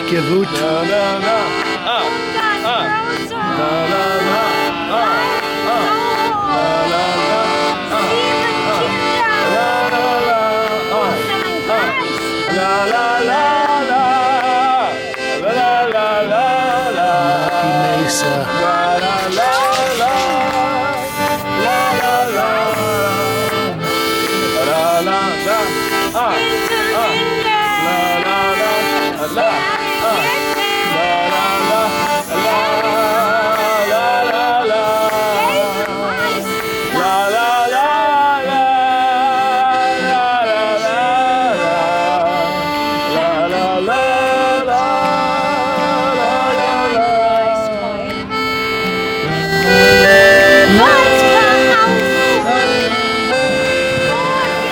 mischievous.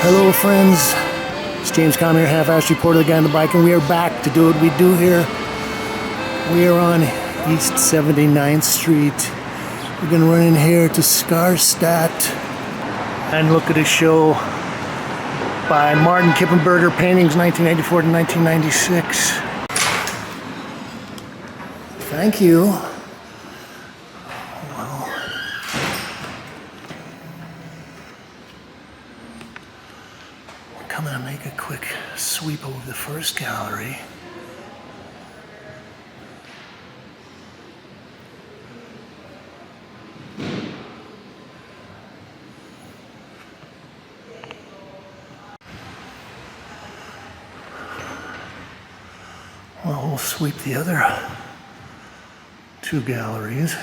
Hello friends, it's James Kalm here, half-assed reporter, the guy on the bike, and we are back to do what we do here. We are on East 79th Street. We're going to run in here to Skarstedt and look at a show by Kippenberger Paintings, 1994 to 1996. Thank you. I'm going to make a quick sweep over the first gallery. Well, we'll sweep the other two galleries.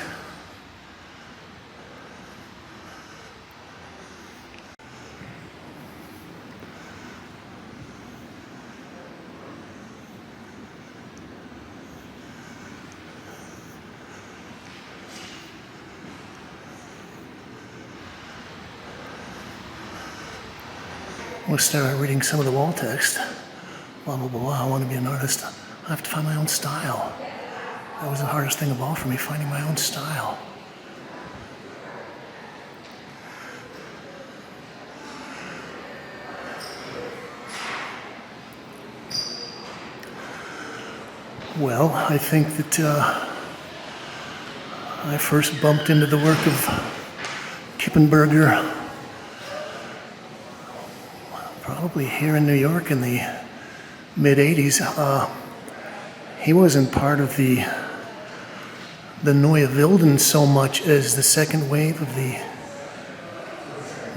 We'll start reading some of the wall text. Blah, blah, blah, I want to be an artist. I have to find my own style. That was the hardest thing of all for me, finding my own style. Well, I think that I first bumped into the work of Kippenberger probably here in New York in the mid-80s. He wasn't part of the Neue Wilden so much as the second wave of the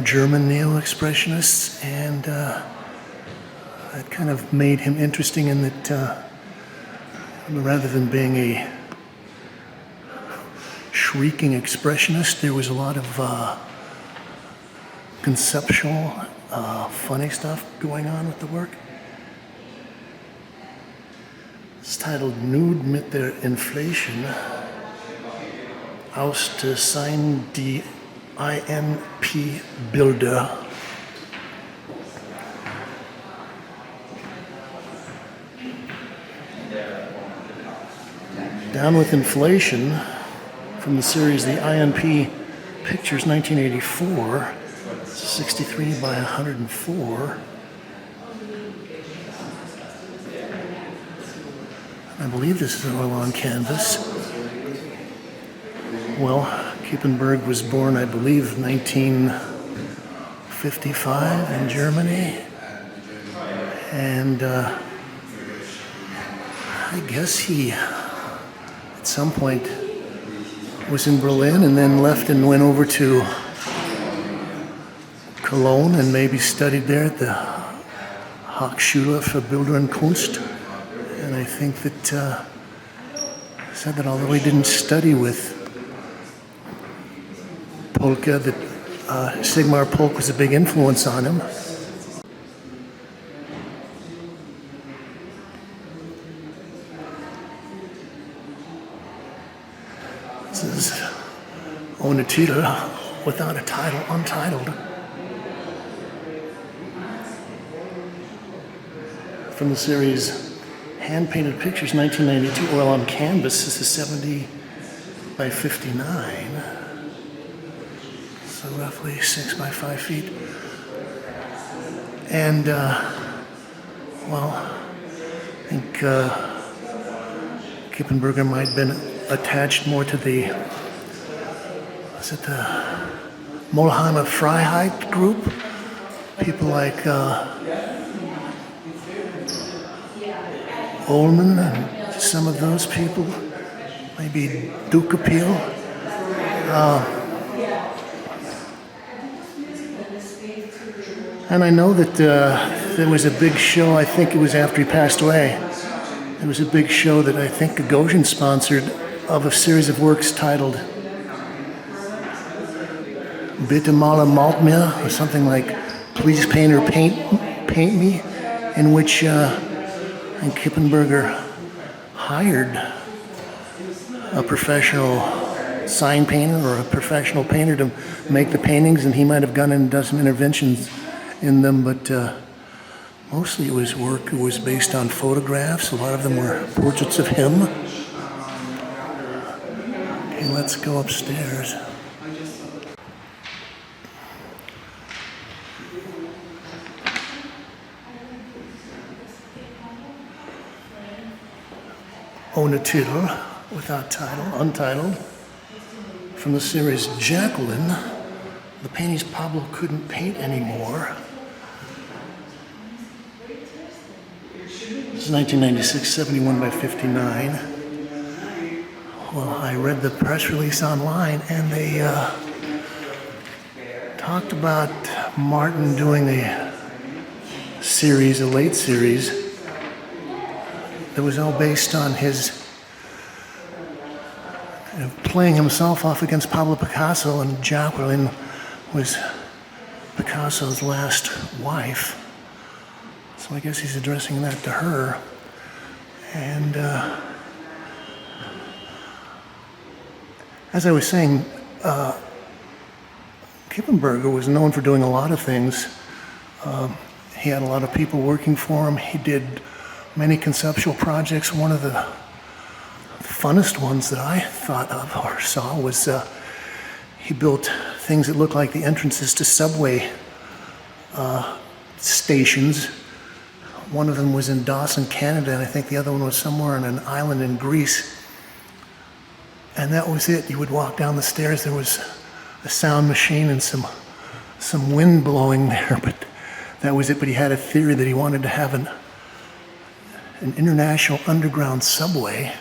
German neo-expressionists, and that kind of made him interesting in that rather than being a shrieking expressionist, there was a lot of conceptual funny stuff going on with the work. It's titled Nude mit der Inflation aus der Sein die INP-Bilder. Down with Inflation from the series The INP Pictures 1984. 63 by 104. I believe this is oil on canvas. Well, Kippenberg was born, I believe, 1955 in Germany. And I guess he, at some point, was in Berlin and then left and went over to Cologne and maybe studied there at the Hochschule für Bilder und Kunst. And I think that said that although he didn't study with Polka, that Sigmar Polk was a big influence on him. This is ohne Titel, without a title, untitled. From the series Hand-Painted Pictures 1992, oil on canvas. This is 70 by 59. So roughly 6 by 5 feet. And, well, I think Kippenberger might have been attached more to the, was it the Molheimer Freiheit group? People like Ullman and some of those people, maybe Duke Appeal. And I know that there was a big show, I think it was after he passed away, there was a big show that I think Gagosian sponsored of a series of works titled Bitte male malt mir, or something like Please Paint or Paint Me, in which Kippenberger hired a professional sign painter or a professional painter to make the paintings, and he might have gone in and done some interventions in them, but mostly it was work. It was based on photographs. A lot of them were portraits of him. Okay, let's go upstairs. Ohne Titel, without title, untitled, from the series Jacqueline, the paintings Pablo couldn't paint anymore. This is 1996, 71 by 59. Well, I read the press release online, and they talked about Martin doing a series, a late series, that was all based on his playing himself off against Pablo Picasso, and Jacqueline was Picasso's last wife. So I guess he's addressing that to her. And as I was saying, Kippenberger was known for doing a lot of things. He had a lot of people working for him. He did many conceptual projects. One of the funnest ones that I thought of or saw was he built things that looked like the entrances to subway stations. One of them was in Dawson, Canada, and I think the other one was somewhere on an island in Greece. And that was it. You would walk down the stairs, there was a sound machine and some wind blowing there, but that was it. But he had a theory that he wanted to have an international underground subway,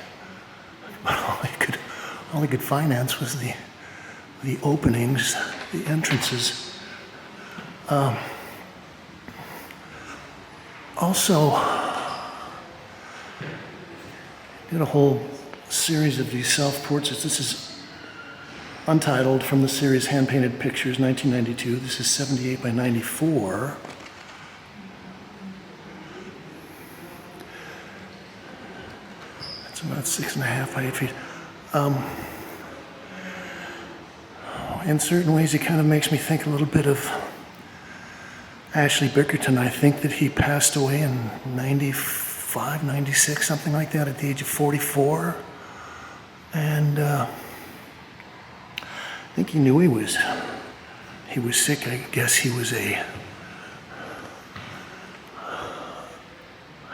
but all he could finance was the openings, the entrances. Also, did a whole series of these self-portraits. This is untitled, from the series Hand-Painted Pictures, 1992. This is 78 by 94. It's about 6.5 by 8 feet. In certain ways, it kind of makes me think a little bit of Ashley Bickerton. I think that he passed away in 95, 96, something like that, at the age of 44. And I think he knew he was sick. I guess he was a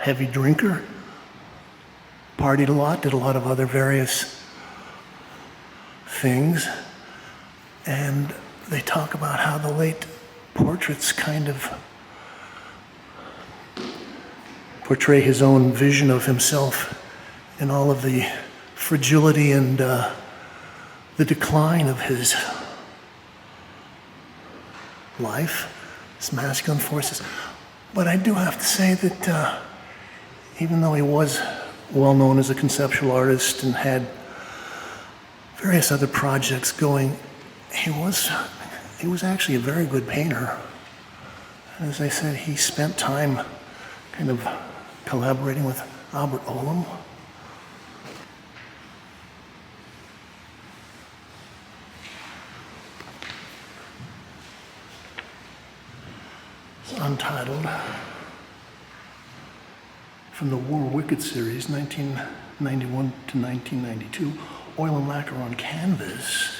heavy drinker, partied a lot, did a lot of other various things. And they talk about how the late portraits kind of portray his own vision of himself in all of the fragility and the decline of his life, his masculine forces. But I do have to say that even though he was well known as a conceptual artist and had various other projects going, he was actually a very good painter. And as I said, he spent time kind of collaborating with Albert Olam. It's untitled, from the War Wicked series, 1991 to 1992, oil and lacquer on canvas.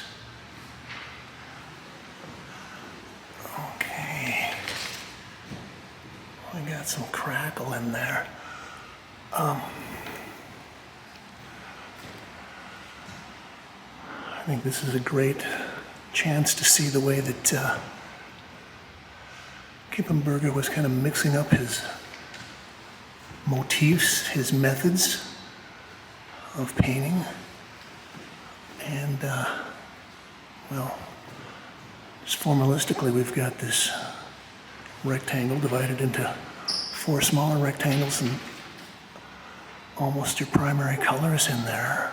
Okay, I got some crackle in there. think this is a great chance to see the way that Kippenberger was kind of mixing up his motifs, his methods of painting. And, well, just formalistically, we've got this rectangle divided into 4 smaller rectangles, and almost your primary colors in there.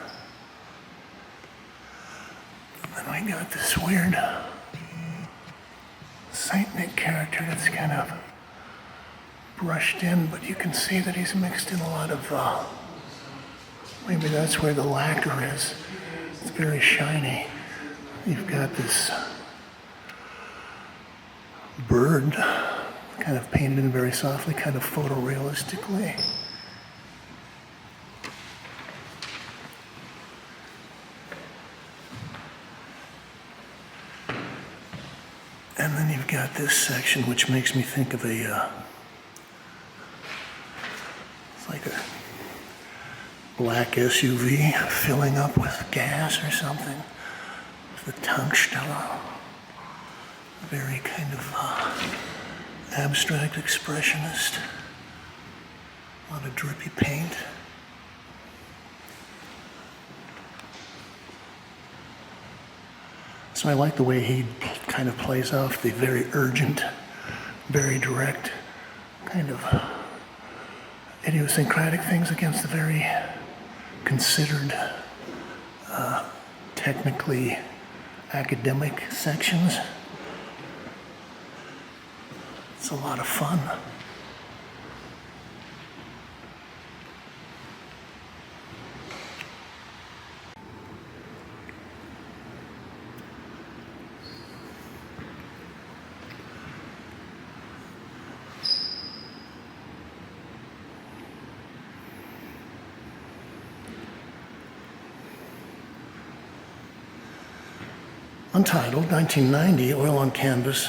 And then we got this weird Saint-Nick character that's kind of brushed in, but you can see that he's mixed in a lot of, maybe that's where the lacquer is. It's very shiny. You've got this bird kind of painted in very softly, kind of photorealistically. And then you've got this section which makes me think of a, it's like a black SUV filling up with gas or something. The Tankstelle. Very kind of abstract expressionist. A lot of drippy paint. So I like the way he kind of plays off the very urgent, very direct, kind of idiosyncratic things against the very considered, technically academic sections. It's a lot of fun. Untitled, 1990, oil on canvas.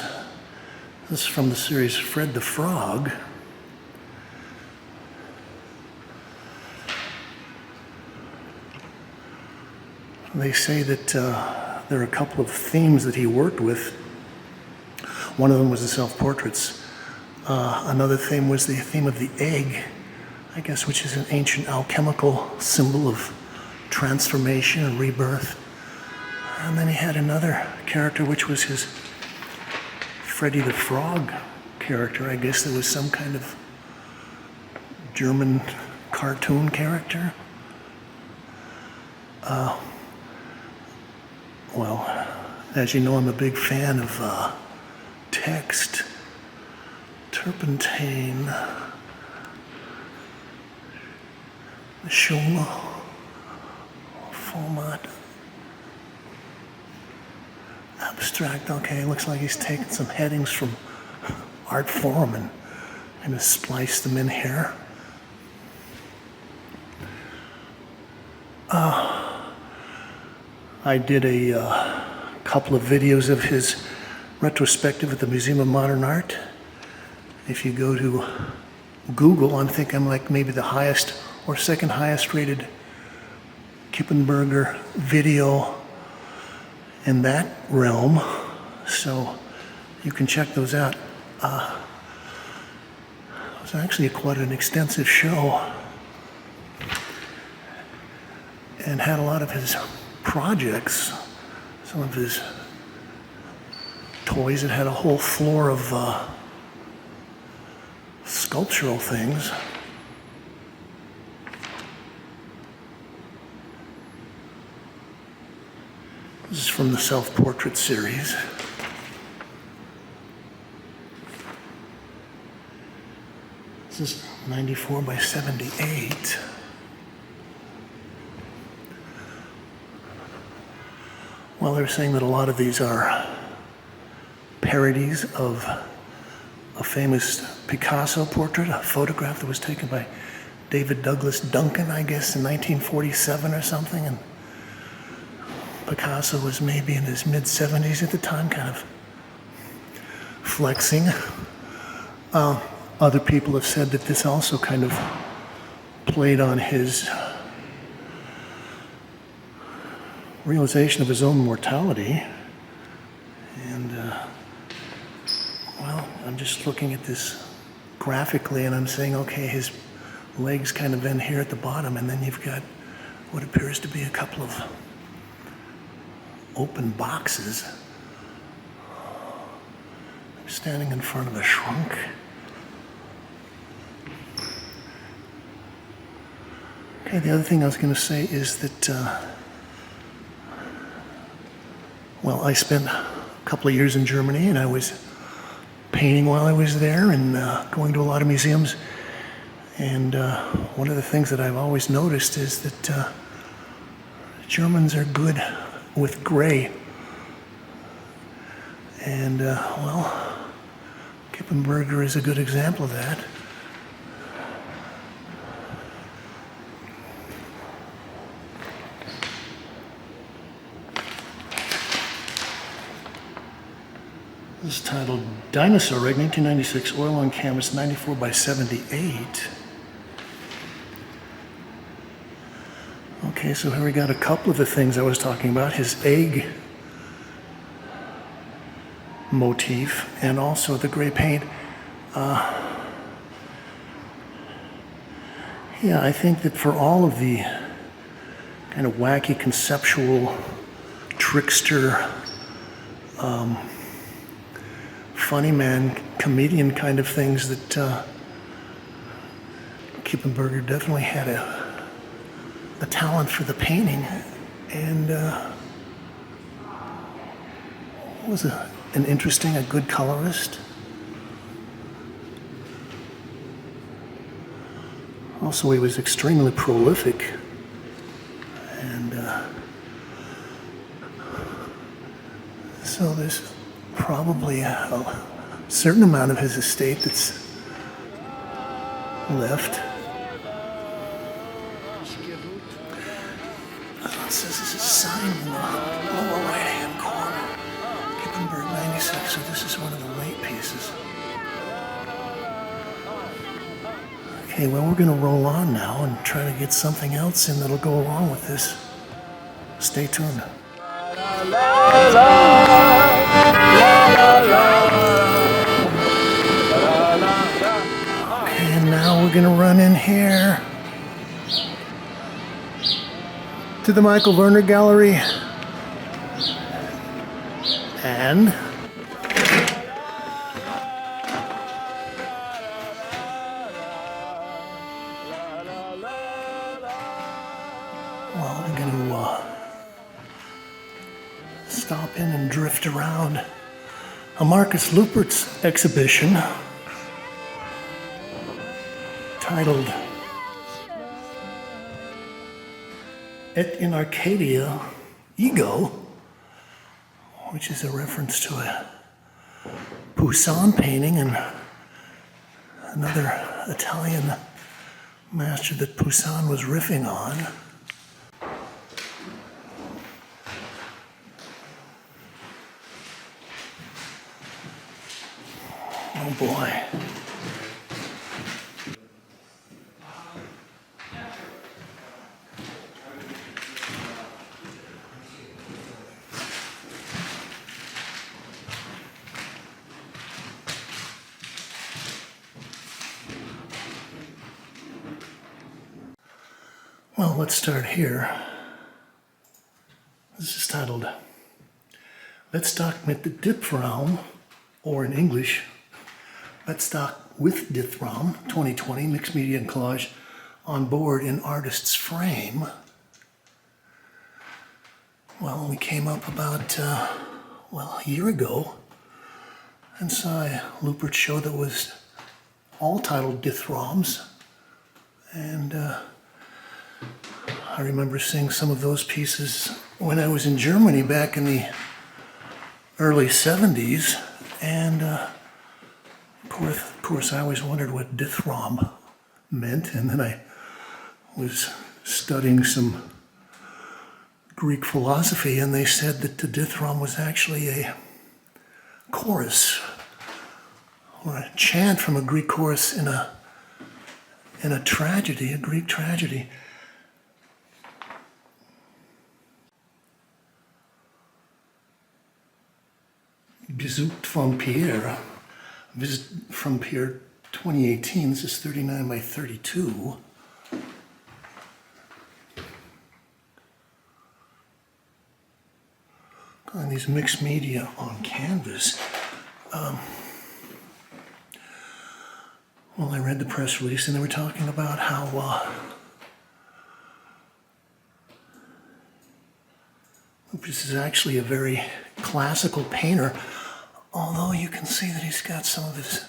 This is from the series Fred the Frog. They say that there are a couple of themes that he worked with. One of them was the self-portraits. Another theme was the theme of the egg, I guess, which is an ancient alchemical symbol of transformation and rebirth. And then he had another character, which was his Freddy the Frog character. I guess there was some kind of German cartoon character. Well, as you know, I'm a big fan of text, turpentine, Schoma, format. Abstract, okay, looks like he's taken some headings from Art Forum and has spliced them in here. I did a couple of videos of his retrospective at the Museum of Modern Art. If you go to Google, I think I'm like maybe the highest or second highest rated Kippenberger video in that realm, so you can check those out. It was actually quite an extensive show and had a lot of his projects, some of his toys. It had a whole floor of sculptural things. This is from the self-portrait series. This is 94 by 78. Well, they're saying that a lot of these are parodies of a famous Picasso portrait, a photograph that was taken by David Douglas Duncan, I guess, in 1947 or something. And Picasso was maybe in his mid-70s at the time, kind of flexing. Other people have said that this also kind of played on his realization of his own mortality. And, well, I'm just looking at this graphically and I'm saying, okay, his legs kind of end here at the bottom, and then you've got what appears to be a couple of open boxes standing in front of a shrunk. Okay, the other thing I was going to say is that, well, I spent a couple of years in Germany, and I was painting while I was there and going to a lot of museums. And one of the things that I've always noticed is that Germans are good with gray. And, well, Kippenberger is a good example of that. This is titled Dinosaur Egg, 1996, oil on canvas, 94 by 78. Okay, so here we got a couple of the things I was talking about, his egg motif and also the gray paint. Yeah, I think that for all of the kind of wacky, conceptual, trickster, funny man, comedian kind of things that Kippenberger definitely had a talent for the painting, and was an interesting, a good colorist. Also, he was extremely prolific, and so there's probably a certain amount of his estate that's left. It says this is signed in the lower right-hand corner. Kippenberg 96, so this is one of the late pieces. Okay, well, we're going to roll on now and try to get something else in that'll go along with this. Stay tuned. Okay, and now we're going to run in here to the Michael Werner Gallery, and well, we're going to stop in and drift around a Markus Lüpertz exhibition titled Et in Arcadia, Ego, which is a reference to a Poussin painting and another Italian master that Poussin was riffing on. Oh boy. Well, let's start here. This is titled Let's Talk mit Diphraum, or in English, Let's Talk with Diphraum 2020 Mixed Media and Collage on Board in Artist's Frame. Well, we came up about, a year ago and saw a Lüpertz show that was all titled Diphraums, and I remember seeing some of those pieces when I was in Germany back in the early 70s, and of course I always wondered what Diphraum meant, and then I was studying some Greek philosophy, and they said that the Diphraum was actually a chorus, or a chant from a Greek chorus in a tragedy, a Greek tragedy. Besucht von Pierre. Visit from Pierre 2018. This is 39 by 32. On these mixed media on canvas. Well, I read the press release and they were talking about how this is actually a very classical painter, although you can see that he's got some of his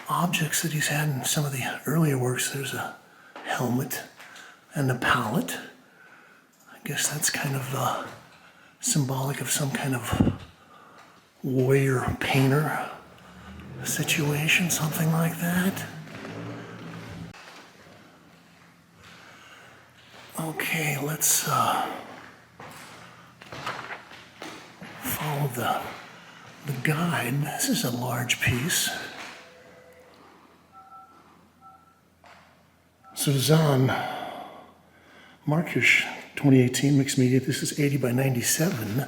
objects that he's had in some of the earlier works. There's a helmet and a palette. I guess that's kind of symbolic of some kind of warrior painter situation, something like that. Okay, let's follow the guide. This is a large piece. Suzanne Markus 2018 mixed media. This is 80 by 97.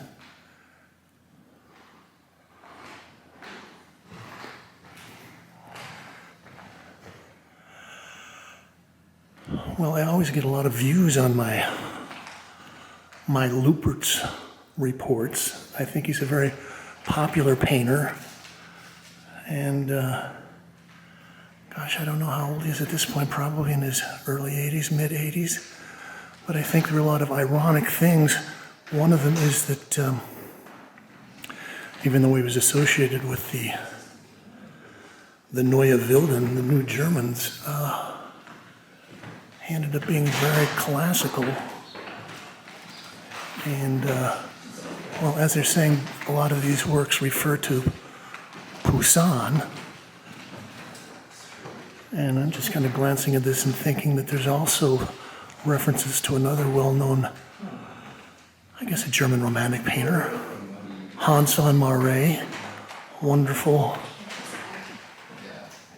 Well, I always get a lot of views on my Lüpertz reports. I think he's a very popular painter. And gosh, I don't know how old he is at this point, probably in his early 80s, mid 80s. But I think there are a lot of ironic things. One of them is that even though he was associated with the Neue Wilden, the New Germans, he ended up being very classical. And, well, as they're saying, a lot of these works refer to Poussin. And I'm just kind of glancing at this and thinking that there's also references to another well-known, I guess, a German Romantic painter, Hans von Marais, wonderful,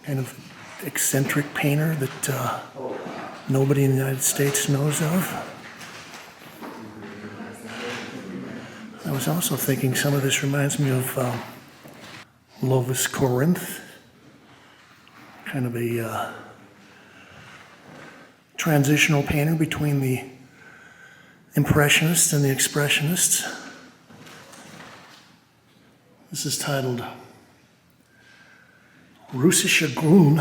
kind of eccentric painter that nobody in the United States knows of. I was also thinking some of this reminds me of Lovis Corinth, kind of a transitional painter between the Impressionists and the Expressionists. This is titled Russische Grün,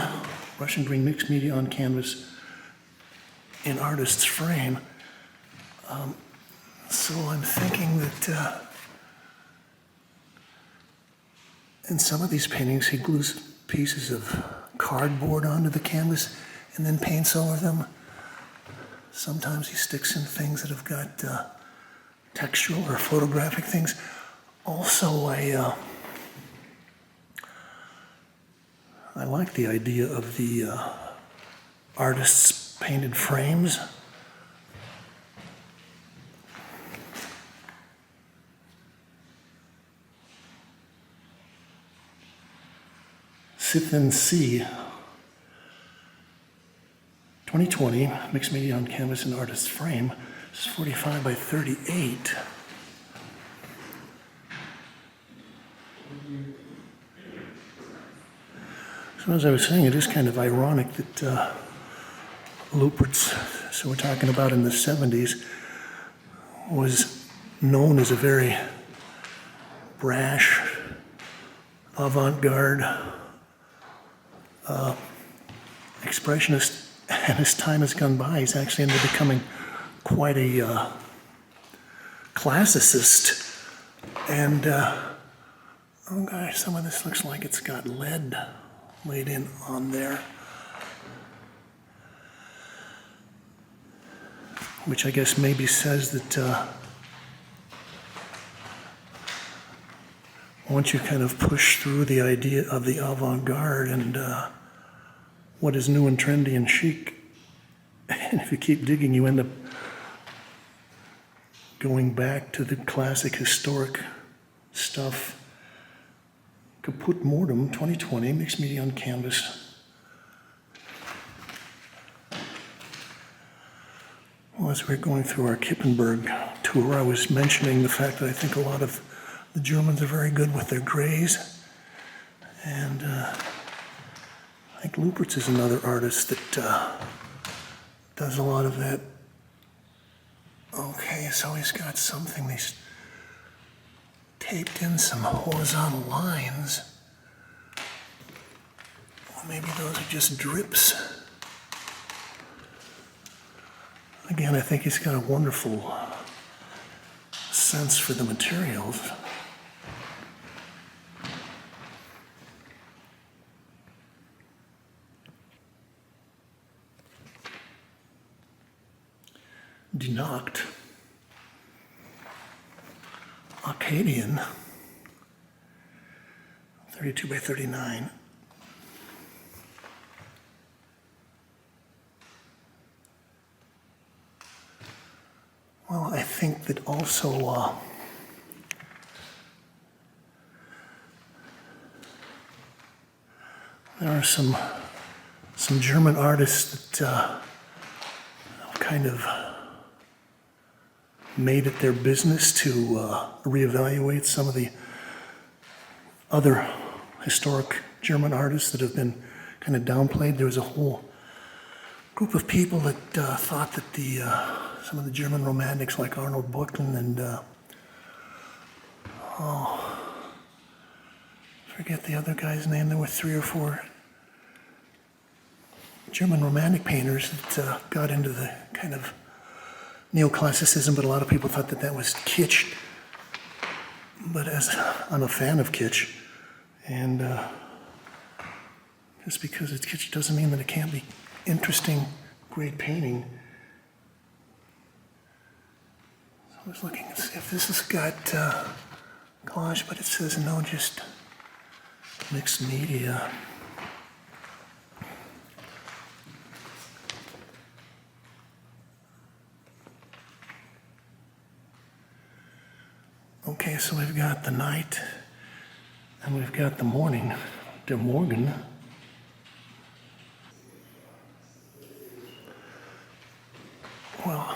Russian Green mixed media on canvas in artist's frame. So I'm thinking that in some of these paintings he glues pieces of cardboard onto the canvas and then paints over them. Sometimes he sticks in things that have got textual or photographic things. Also, I like the idea of the artist's painted frames. Sithen C, 2020, mixed media on canvas and artist's frame. This is 45 by 38. So as I was saying, it is kind of ironic that Lüpertz, so we're talking about in the 70s, was known as a very brash, avant-garde expressionist, and as time has gone by, he's actually ended up becoming quite a classicist. And oh gosh, some of this looks like it's got lead laid in on there, which I guess maybe says that once you kind of push through the idea of the avant-garde and what is new and trendy and chic, and if you keep digging, you end up going back to the classic historic stuff. Caput Mortem 2020, mixed media on canvas. Well, as we're going through our Kippenberg tour, I was mentioning the fact that I think a lot of The Germans are very good with their grays. And I think Lüpertz is another artist that does a lot of that. Okay, so he's got something. He's taped in some horizontal lines. Well, maybe those are just drips. Again, I think he's got a wonderful sense for the materials. Denoct, Acadian, 32 by 39. Well, I think that also there are some German artists that kind of made it their business to reevaluate some of the other historic German artists that have been kind of downplayed. There was a whole group of people that thought that some of the German romantics like Arnold Buchteln and forget the other guy's name. There were 3 or 4 German romantic painters that got into the kind of neoclassicism, but a lot of people thought that that was kitsch. But I'm a fan of kitsch, and just because it's kitsch doesn't mean that it can't be interesting, great painting. So I was looking to see if this has got collage, but it says no, just mixed media. Okay, so we've got the night, and we've got the morning, der Morgen. Well,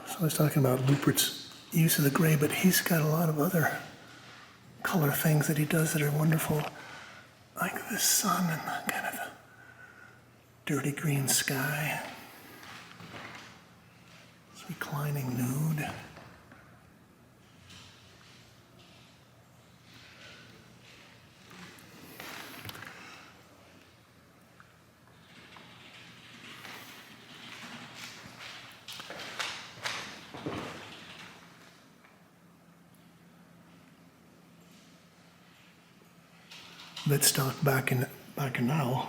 so I was talking about Lüpertz's use of the gray, but he's got a lot of other color things that he does that are wonderful, like the sun and the kind of dirty green sky. This reclining nude. Let's talk back in now,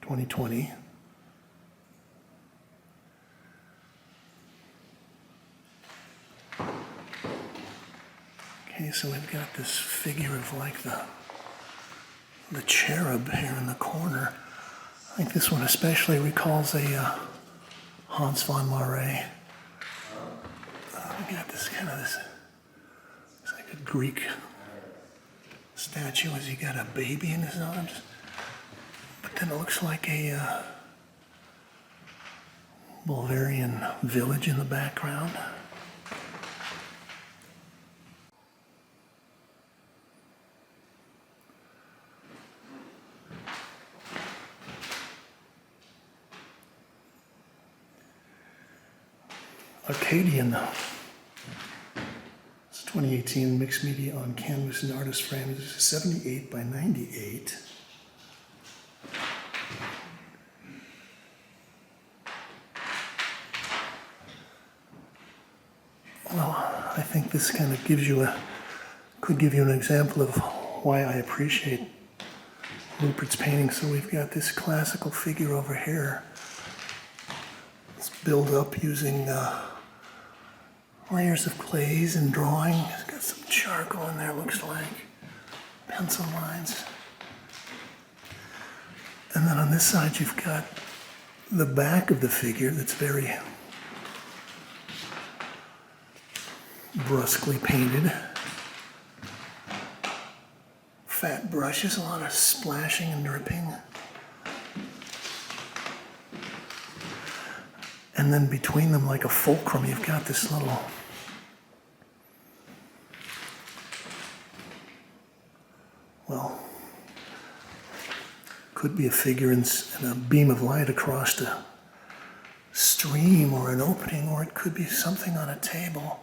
2020. Okay, so we've got this figure of like the cherub here in the corner. I think this one especially recalls a Hans von Marais. We got this kind of it's like a Greek statue. Has he got a baby in his arms? But then it looks like a Bulgarian village in the background. Acadian. 2018 mixed media on canvas and artist frame. This is 78 by 98. Well, I think this kind of could give you an example of why I appreciate Lüpertz's painting. So we've got this classical figure over here. It's built up using layers of glaze and drawing. It's got some charcoal in there, looks like. Pencil lines. And then on this side you've got the back of the figure that's very brusquely painted. Fat brushes, a lot of splashing and dripping. And then between them, like a fulcrum, you've got this little well, could be a figure in a beam of light across a stream or an opening, or it could be something on a table.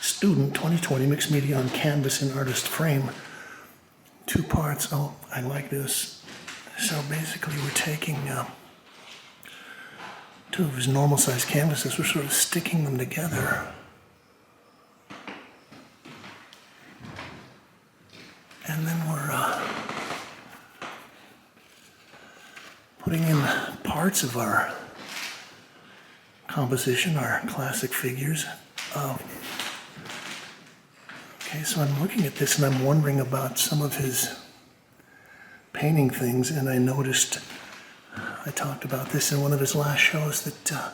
Student 2020 mixed media on canvas and artist frame. 2 parts. Oh, I like this. So basically we're taking 2 of his normal size canvases, we're sort of sticking them together. And then we're putting in parts of our composition, our classic figures. Okay, so I'm looking at this and I'm wondering about some of his painting things, and I noticed, I talked about this in one of his last shows, that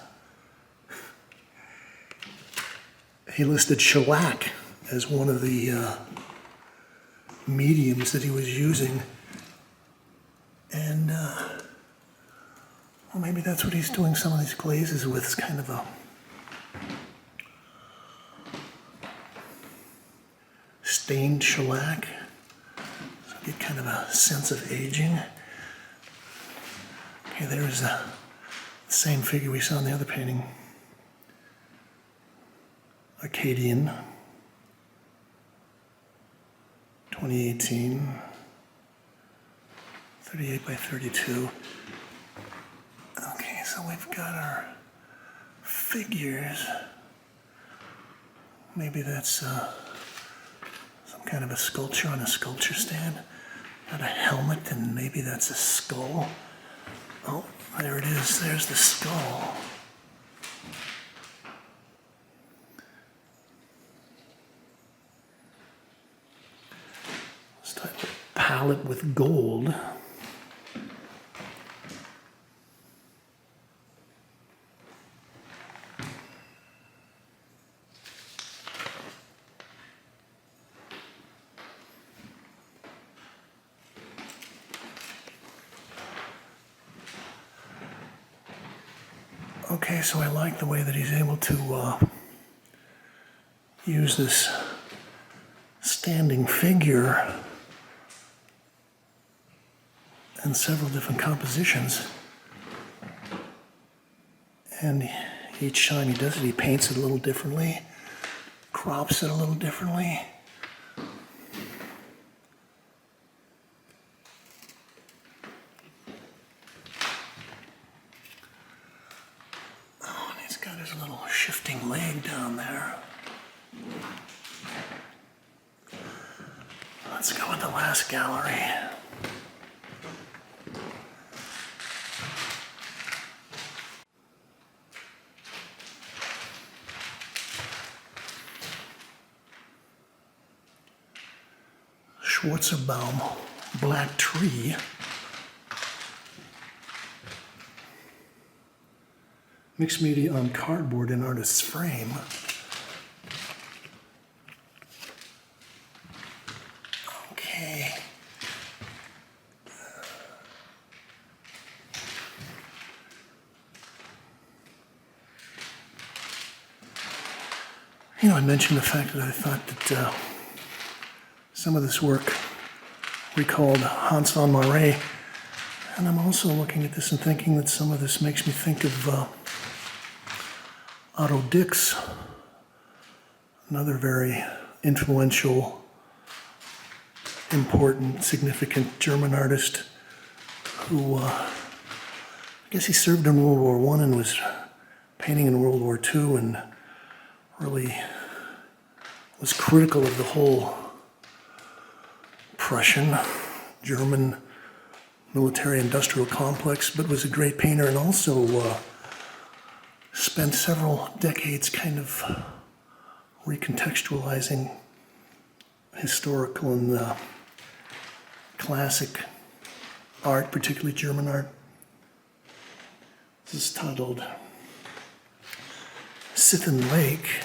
he listed shellac as one of the mediums that he was using. And, well, maybe that's what he's doing some of these glazes with. It's kind of a stained shellac, so you get kind of a sense of aging. Okay, there's the same figure we saw in the other painting. Arcadian, 2018, 38 by 32. Okay, so we've got our figures. Maybe that's kind of a sculpture on a sculpture stand. Got a helmet, and maybe that's a skull. Oh, there it is. There's the skull. This type of palette with gold. Okay, so I like the way that he's able to use this standing figure in several different compositions. And each time he does it, he paints it a little differently, crops it a little differently. Got his little shifting leg down there. Let's go with the last gallery. Schwarzerbaum, Black Tree. Mixed media on cardboard in artist's frame. Okay. You know, I mentioned the fact that I thought that some of this work recalled Hans von Marais, and I'm also looking at this and thinking that some of this makes me think of Otto Dix, another very influential, important, significant German artist who, I guess he served in World War I and was painting in World War II, and really was critical of the whole Prussian, German military-industrial complex, but was a great painter, and also spent several decades kind of recontextualizing historical and classic art, particularly German art. This is titled Scythian Lake.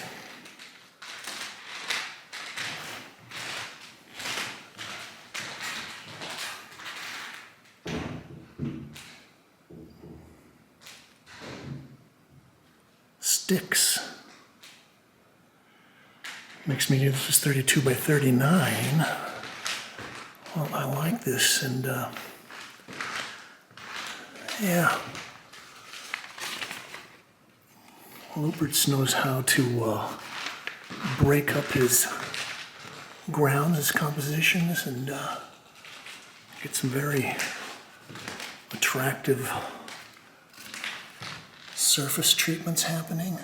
Sticks. Mixed media, this is 32 by 39. Well, I like this, and yeah. Lüpertz knows how to break up his grounds, his compositions, and get some very attractive surface treatments happening.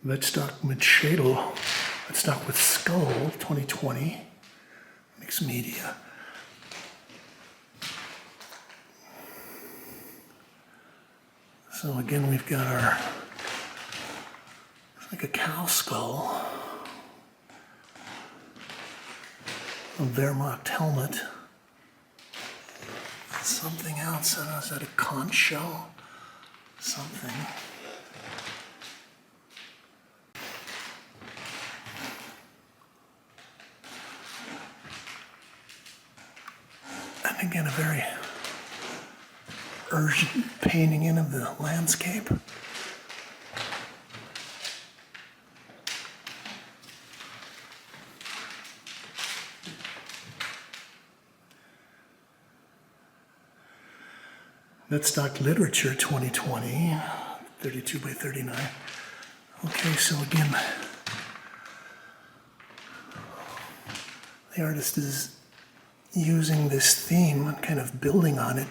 Vetstock mit Schädel, Vetstock with Skull, 2020, mixed media. So again, we've got our, it's like a cow skull, a Wehrmacht helmet, something else, I don't know, is that a conch shell? Something. And again, a very urgent painting in of the landscape. Vetstock Literature 2020, 32 by 39. Okay, so again, the artist is using this theme and kind of building on it.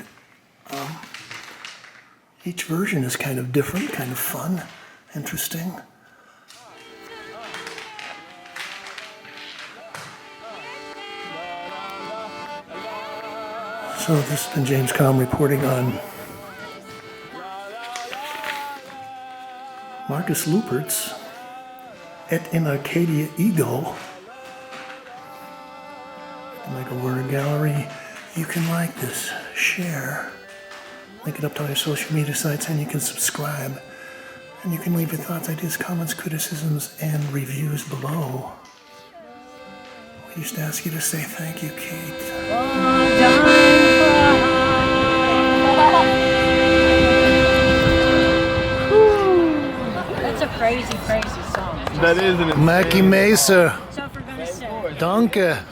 Each version is kind of different, kind of fun, interesting. So this has been James Kalm reporting on Markus Lüpertz et in Arcadia Ego. Like a word gallery. You can like this, share, link it up to all your social media sites, and you can subscribe. And you can leave your thoughts, ideas, comments, criticisms, and reviews below. We used to ask you to say thank you, Kate. That's a crazy, crazy song. That is an Mackie Mesa. So if we're gonna say Danke.